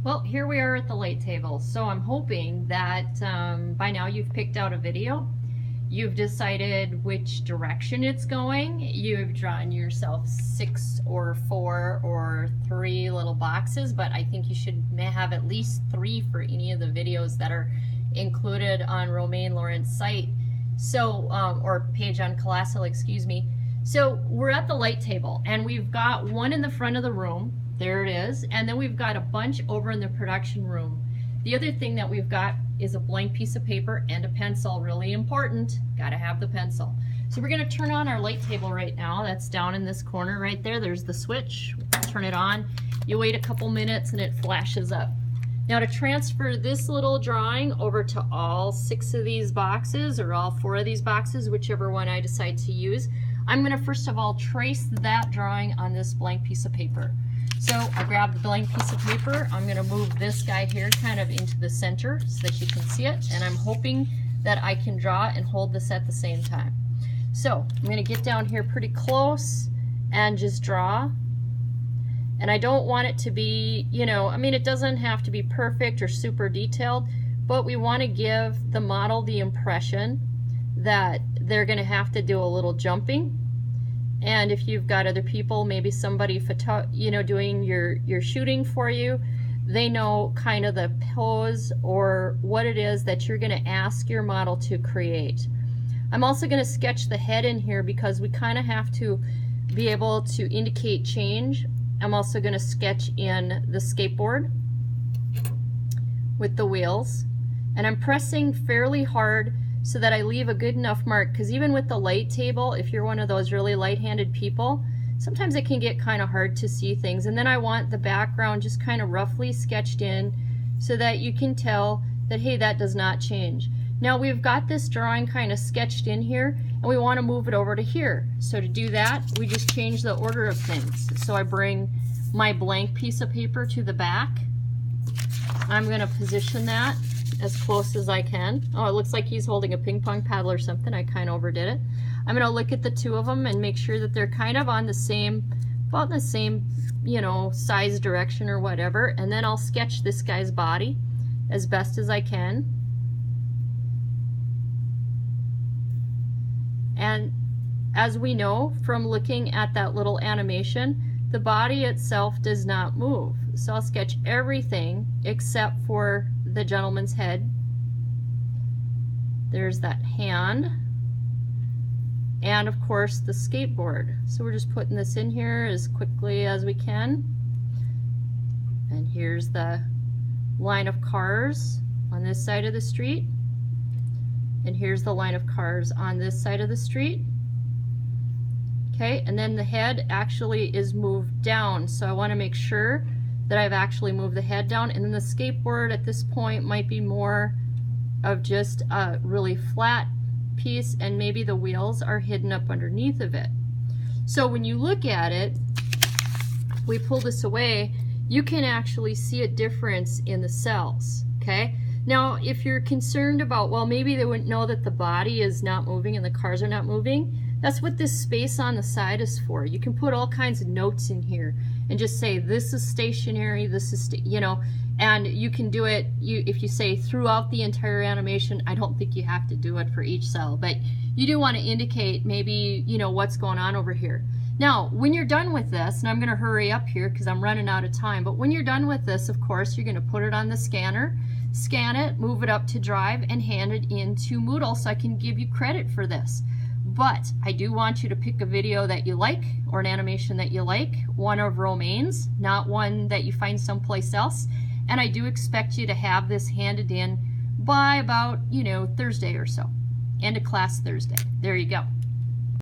Well, here we are at the light table. So I'm hoping that by now you've picked out a video. You've decided which direction it's going. You've drawn yourself 6 or 4 or 3 little boxes, but I think you should have at least 3 for any of the videos that are included on Romaine Lauren's site. So, or page on Colossal, excuse me. So we're at the light table and we've got one in the front of the room. There it is. And then we've got a bunch over in the production room. The other thing that we've got is a blank piece of paper and a pencil. Really important. Got to have the pencil. So we're going to turn on our light table right now. That's down in this corner right there. There's the switch. Turn it on. You wait a couple minutes and it flashes up. Now to transfer this little drawing over to all 6 of these boxes or all 4 of these boxes, whichever one I decide to use, I'm going to first of all trace that drawing on this blank piece of paper. So I grab the blank piece of paper, I'm going to move this guy here kind of into the center so that you can see it, and I'm hoping that I can draw and hold this at the same time. So I'm going to get down here pretty close and just draw. And I don't want it to be, you know, I mean, it doesn't have to be perfect or super detailed, but we want to give the model the impression that they're going to have to do a little jumping. And if you've got other people, maybe somebody doing your shooting for you, they know kind of the pose or what it is that you're going to ask your model to create. I'm also going to sketch the head in here because we kind of have to be able to indicate change. I'm also going to sketch in the skateboard with the wheels, and I'm pressing fairly hard so that I leave a good enough mark, because even with the light table, if you're one of those really light-handed people, sometimes it can get kind of hard to see things. And then I want the background just kind of roughly sketched in so that you can tell that, hey, that does not change. Now we've got this drawing kind of sketched in here, and we want to move it over to here. So to do that, we just change the order of things. So I bring my blank piece of paper to the back. I'm going to position that as close as I can. Oh, it looks like he's holding a ping pong paddle or something. I kind of overdid it. I'm going to look at the 2 of them and make sure that they're kind of on the same, about the same, you know, size direction or whatever. And then I'll sketch this guy's body as best as I can. And as we know from looking at that little animation, the body itself does not move. So I'll sketch everything except for the gentleman's head. There's that hand. And of course the skateboard. So we're just putting this in here as quickly as we can. And here's the line of cars on this side of the street. And here's the line of cars on this side of the street. Okay, and then the head actually is moved down, so I want to make sure that I've actually moved the head down. And then the skateboard at this point might be more of just a really flat piece, and maybe the wheels are hidden up underneath of it. So when you look at it, we pull this away, you can actually see a difference in the cells. Okay, now if you're concerned about, well, maybe they wouldn't know that the body is not moving and the cars are not moving, that's what this space on the side is for. You can put all kinds of notes in here and just say this is stationary, this is, you know, and you can do it, if you say throughout the entire animation. I don't think you have to do it for each cell, but you do want to indicate maybe, you know, what's going on over here. Now, when you're done with this, and I'm going to hurry up here because I'm running out of time, but when you're done with this, of course, you're going to put it on the scanner, scan it, move it up to Drive, and hand it into Moodle so I can give you credit for this. But I do want you to pick a video that you like or an animation that you like, one of Romaine's, not one that you find someplace else. And I do expect you to have this handed in by about, you know, Thursday or so. End of class Thursday. There you go.